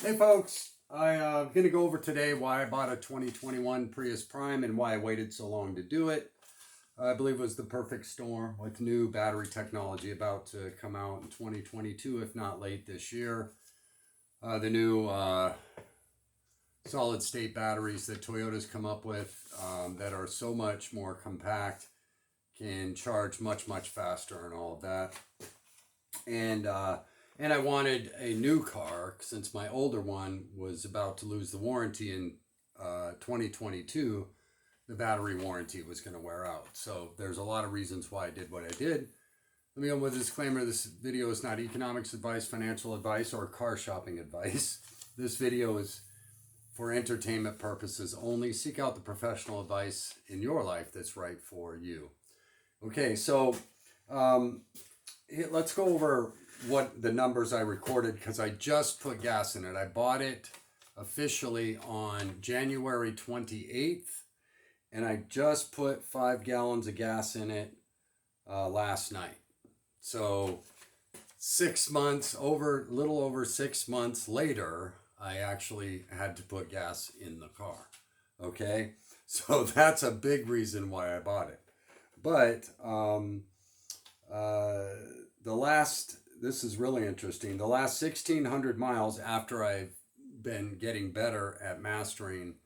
Hey folks, I'm going to go over today why I bought a 2021 Prius Prime and why I waited so long to do it. I believe it was the perfect storm with new battery technology about to come out in 2022, if not late this year. The new solid state batteries that Toyota's come up with that are so much more compact, can charge much faster and all of that. And I wanted a new car since my older one was about to lose the warranty in 2022. The battery warranty was going to wear out. So there's a lot of reasons why I did what I did. Let me go with a disclaimer. This video is not economics advice, financial advice, or car shopping advice. This video is for entertainment purposes only. Seek out the professional advice in your life that's right for you. Okay, so let's go over what the numbers I recorded because I just put gas in it. I bought it officially on January 28th and I just put 5 gallons of gas in it last night. So 6 months, a little over 6 months later, I actually had to put gas in the car. Okay, so that's a big reason why I bought it. But this is really interesting. The last 1,600 miles after I've been getting better at mastering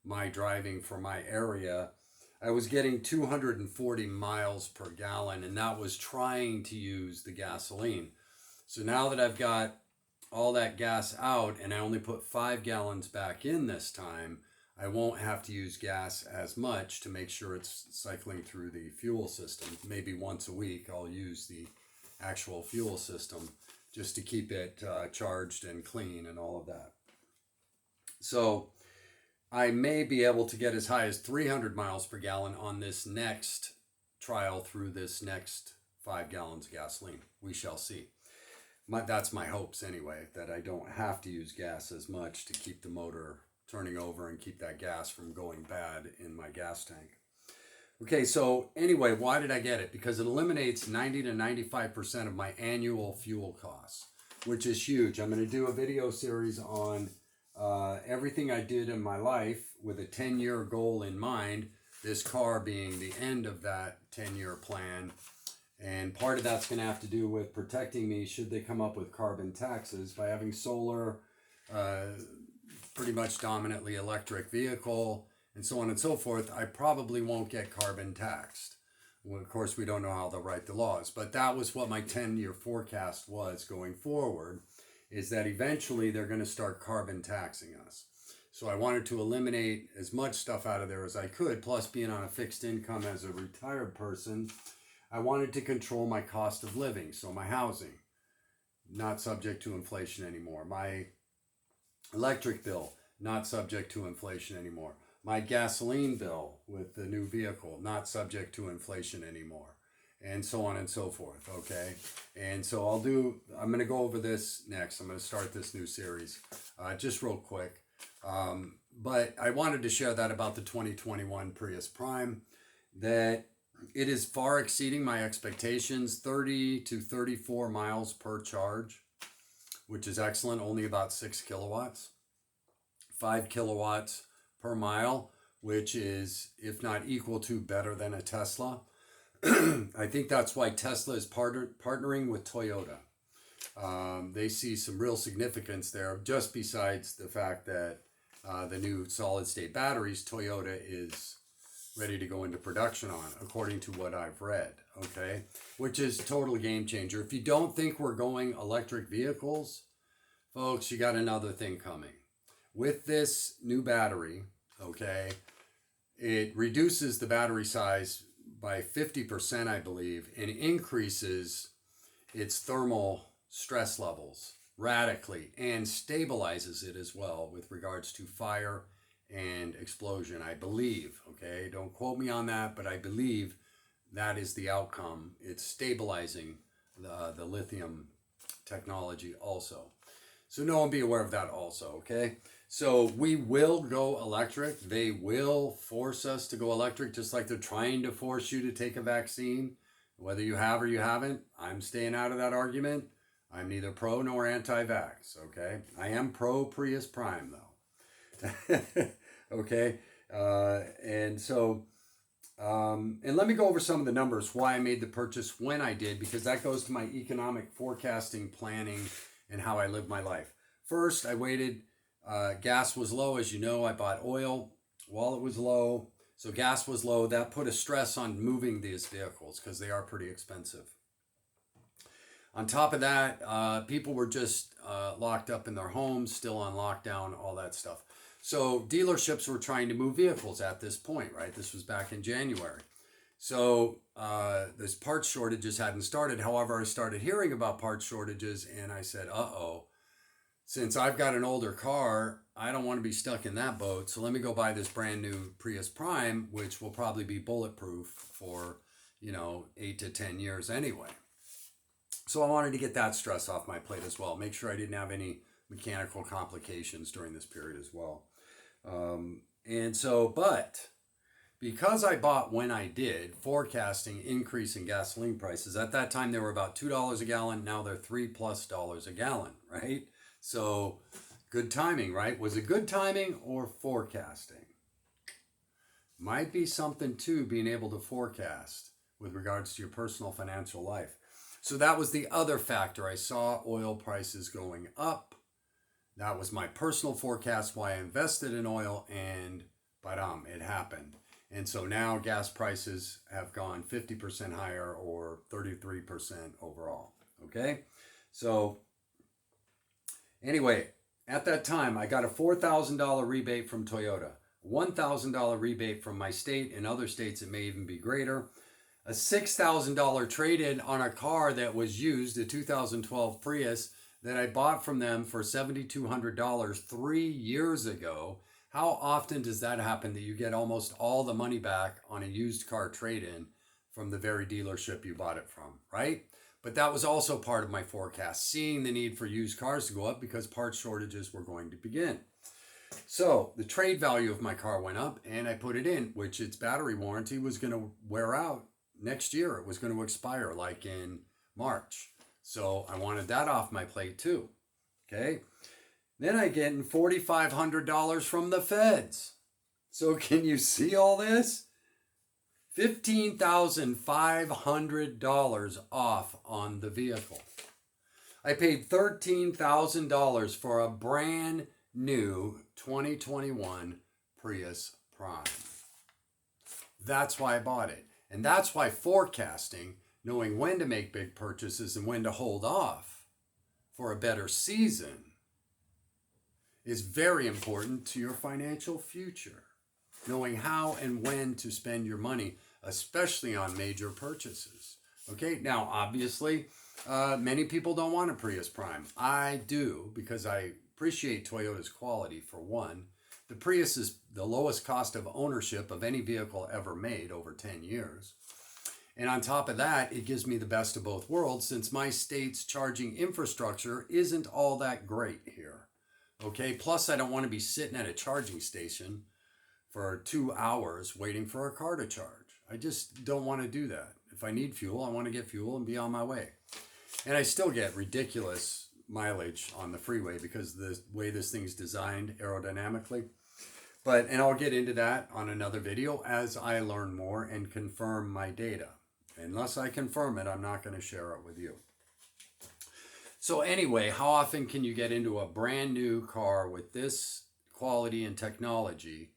my driving for my area, I was getting 240 miles per gallon, and that was trying to use the gasoline. So now that I've got all that gas out and I only put 5 gallons back in this time, I won't have to use gas as much to make sure it's cycling through the fuel system. Maybe once a week I'll use the actual fuel system just to keep it charged and clean and all of that. So I may be able to get as high as 300 miles per gallon on this next trial through this next 5 gallons of gasoline. We shall see. That's my hopes anyway, that I don't have to use gas as much to keep the motor turning over and keep that gas from going bad in my gas tank. Okay, so anyway, why did I get it? Because it eliminates 90 to 95% of my annual fuel costs, which is huge. I'm going to do a video series on everything I did in my life with a 10-year goal in mind, this car being the end of that 10-year plan. And part of that's going to have to do with protecting me should they come up with carbon taxes by having solar, pretty much dominantly electric vehicle, and so on and so forth. I probably won't get carbon taxed. Well, of course, we don't know how they'll write the laws, but that was what my 10-year forecast was going forward, is that eventually they're going to start carbon taxing us. So I wanted to eliminate as much stuff out of there as I could, plus being on a fixed income as a retired person, I wanted to control my cost of living. So my housing, not subject to inflation anymore. My electric bill, not subject to inflation anymore. My gasoline bill with the new vehicle, not subject to inflation anymore, and so on and so forth, okay? And so I'm going to go over this next. I'm going to start this new series just real quick. But I wanted to share that about the 2021 Prius Prime, that it is far exceeding my expectations, 30 to 34 miles per charge, which is excellent, only about 6 kilowatts. 5 kilowatts per mile, which is, if not equal to, better than a Tesla. I think that's why Tesla is partnering with Toyota. They see some real significance there, just besides the fact that the new solid state batteries Toyota is ready to go into production on, according to what I've read, okay? Which is total game changer. If you don't think we're going electric vehicles, folks, you got another thing coming. With this new battery, okay, it reduces the battery size by 50%, I believe, and increases its thermal stress levels radically and stabilizes it as well with regards to fire and explosion, I believe, okay? Don't quote me on that, but I believe that is the outcome. It's stabilizing the lithium technology also. So no one be aware of that also, okay? So we will go electric. They will force us to go electric, just like they're trying to force you to take a vaccine, whether you have or you haven't. I'm staying out of that argument. I'm neither pro nor anti-vax, okay? I am pro Prius Prime, though. Okay? And so, and let me go over some of the numbers, why I made the purchase when I did, because that goes to my economic forecasting, planning, and how I live my life. First, I waited. Gas was low. As you know, I bought oil while it was low. So gas was low. That put a stress on moving these vehicles because they are pretty expensive. On top of that, people were just locked up in their homes, still on lockdown, all that stuff. So dealerships were trying to move vehicles at this point, right? This was back in January. So this parts shortages hadn't started. However, I started hearing about parts shortages and I said, uh-oh, since I've got an older car, I don't want to be stuck in that boat. So let me go buy this brand new Prius Prime, which will probably be bulletproof for, 8 to 10 years anyway. So I wanted to get that stress off my plate as well. Make sure I didn't have any mechanical complications during this period as well. But because I bought when I did, forecasting increase in gasoline prices, at that time they were about $2 a gallon. Now they're $3+ a gallon, right? So good timing, right? Was it good timing or forecasting? Might be something too, being able to forecast with regards to your personal financial life. So that was the other factor. I saw oil prices going up. That was my personal forecast, why I invested in oil, and it happened. And so now gas prices have gone 50% higher or 33% overall. Okay? So anyway, at that time, I got a $4,000 rebate from Toyota, $1,000 rebate from my state. In other states, it may even be greater. A $6,000 trade-in on a car that was used, a 2012 Prius, that I bought from them for $7,200 3 years ago. How often does that happen that you get almost all the money back on a used car trade-in from the very dealership you bought it from, right? But that was also part of my forecast, seeing the need for used cars to go up because parts shortages were going to begin. So the trade value of my car went up and I put it in, which its battery warranty was going to wear out next year. It was going to expire like in March. So I wanted that off my plate too. Okay. Then I get $4,500 from the feds. So can you see all this? $15,500 off on the vehicle. I paid $13,000 for a brand new 2021 Prius Prime. That's why I bought it. And that's why forecasting, knowing when to make big purchases and when to hold off for a better season, is very important to your financial future. Knowing how and when to spend your money, especially on major purchases. Okay, now obviously, many people don't want a Prius Prime. I do, because I appreciate Toyota's quality for one. The Prius is the lowest cost of ownership of any vehicle ever made, over 10 years. And on top of that, it gives me the best of both worlds since my state's charging infrastructure isn't all that great here. Okay, plus I don't want to be sitting at a charging station for 2 hours waiting for a car to charge. I just don't want to do that. If I need fuel, I want to get fuel and be on my way. And I still get ridiculous mileage on the freeway because the way this thing's designed aerodynamically. And I'll get into that on another video as I learn more and confirm my data. Unless I confirm it, I'm not going to share it with you. So anyway, how often can you get into a brand new car with this quality and technology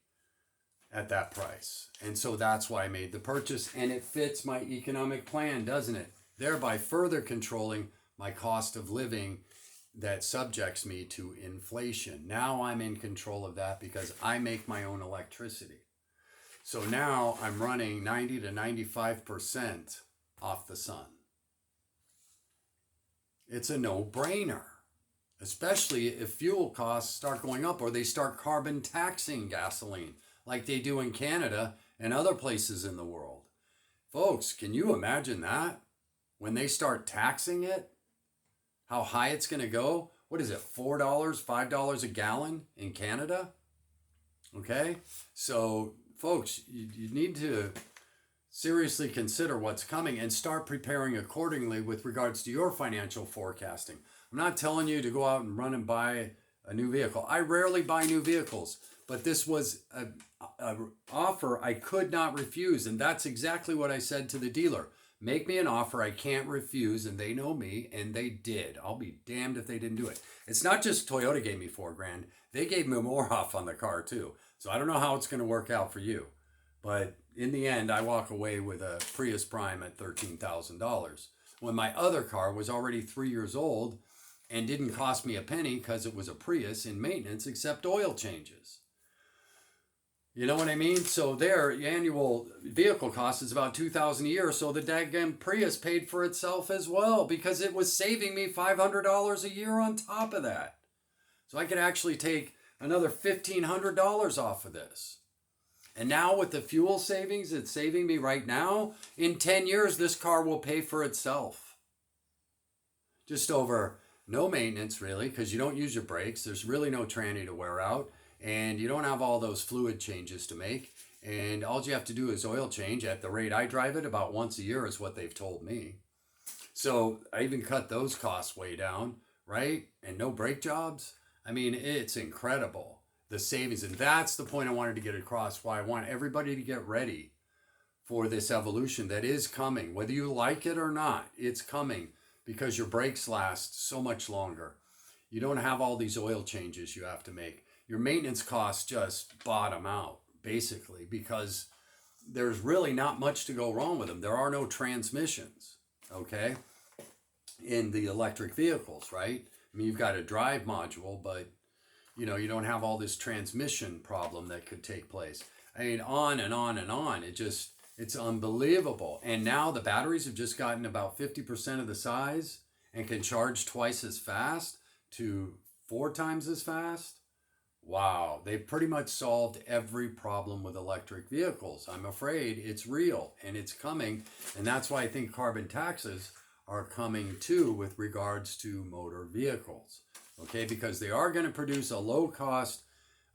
at that price? And so that's why I made the purchase, and it fits my economic plan, doesn't it? Thereby further controlling my cost of living that subjects me to inflation. Now I'm in control of that because I make my own electricity. So now I'm running 90 to 95% off the sun. It's a no-brainer, especially if fuel costs start going up or they start carbon taxing gasoline like they do in Canada and other places in the world. Folks, can you imagine that? When they start taxing it, how high it's going to go? What is it, $4, $5 a gallon in Canada? Okay, so folks, you need to seriously consider what's coming and start preparing accordingly with regards to your financial forecasting. I'm not telling you to go out and run and buy a new vehicle. I rarely buy new vehicles, but this was a offer I could not refuse, and that's exactly what I said to the dealer. Make me an offer I can't refuse, and they know me, and they did. I'll be damned if they didn't do it. It's not just Toyota gave me $4,000; they gave me more off on the car too. So I don't know how it's going to work out for you, but in the end, I walk away with a Prius Prime at $13,000 when my other car was already 3 years old and didn't cost me a penny because it was a Prius in maintenance except oil changes. You know what I mean? So their annual vehicle cost is about $2,000 a year. So the daggum Prius paid for itself as well because it was saving me $500 a year on top of that. So I could actually take another $1,500 off of this. And now with the fuel savings it's saving me right now, in 10 years this car will pay for itself. Just over no maintenance really, because you don't use your brakes. There's really no tranny to wear out. And you don't have all those fluid changes to make. And all you have to do is oil change. At the rate I drive it, about once a year is what they've told me. So I even cut those costs way down, right? And no brake jobs. I mean, it's incredible, the savings. And that's the point I wanted to get across, why I want everybody to get ready for this evolution that is coming. Whether you like it or not, it's coming because your brakes last so much longer. You don't have all these oil changes you have to make. Your maintenance costs just bottom out, basically, because there's really not much to go wrong with them. There are no transmissions, okay, in the electric vehicles, right? I mean, you've got a drive module, but, you know, you don't have all this transmission problem that could take place. I mean, on and on and on. It's unbelievable. And now the batteries have just gotten about 50% of the size and can charge twice as fast to 4 times as fast. Wow, they've pretty much solved every problem with electric vehicles. I'm afraid it's real and it's coming. And that's why I think carbon taxes are coming too with regards to motor vehicles. Okay, because they are going to produce a low-cost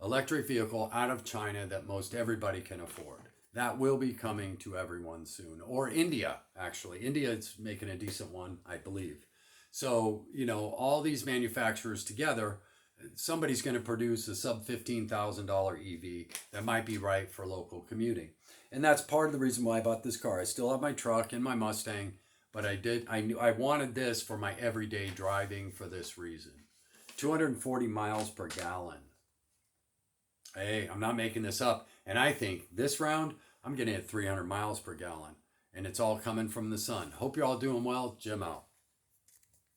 electric vehicle out of China that most everybody can afford. That will be coming to everyone soon. Or India, actually. India is making a decent one, I believe. So, you know, all these manufacturers together, somebody's going to produce a sub $15,000 EV that might be right for local commuting. And that's part of the reason why I bought this car. I still have my truck and my Mustang, but I wanted this for my everyday driving for this reason. 240 miles per gallon. Hey, I'm not making this up. And I think this round, I'm getting at 300 miles per gallon. And it's all coming from the sun. Hope you're all doing well. Jim out.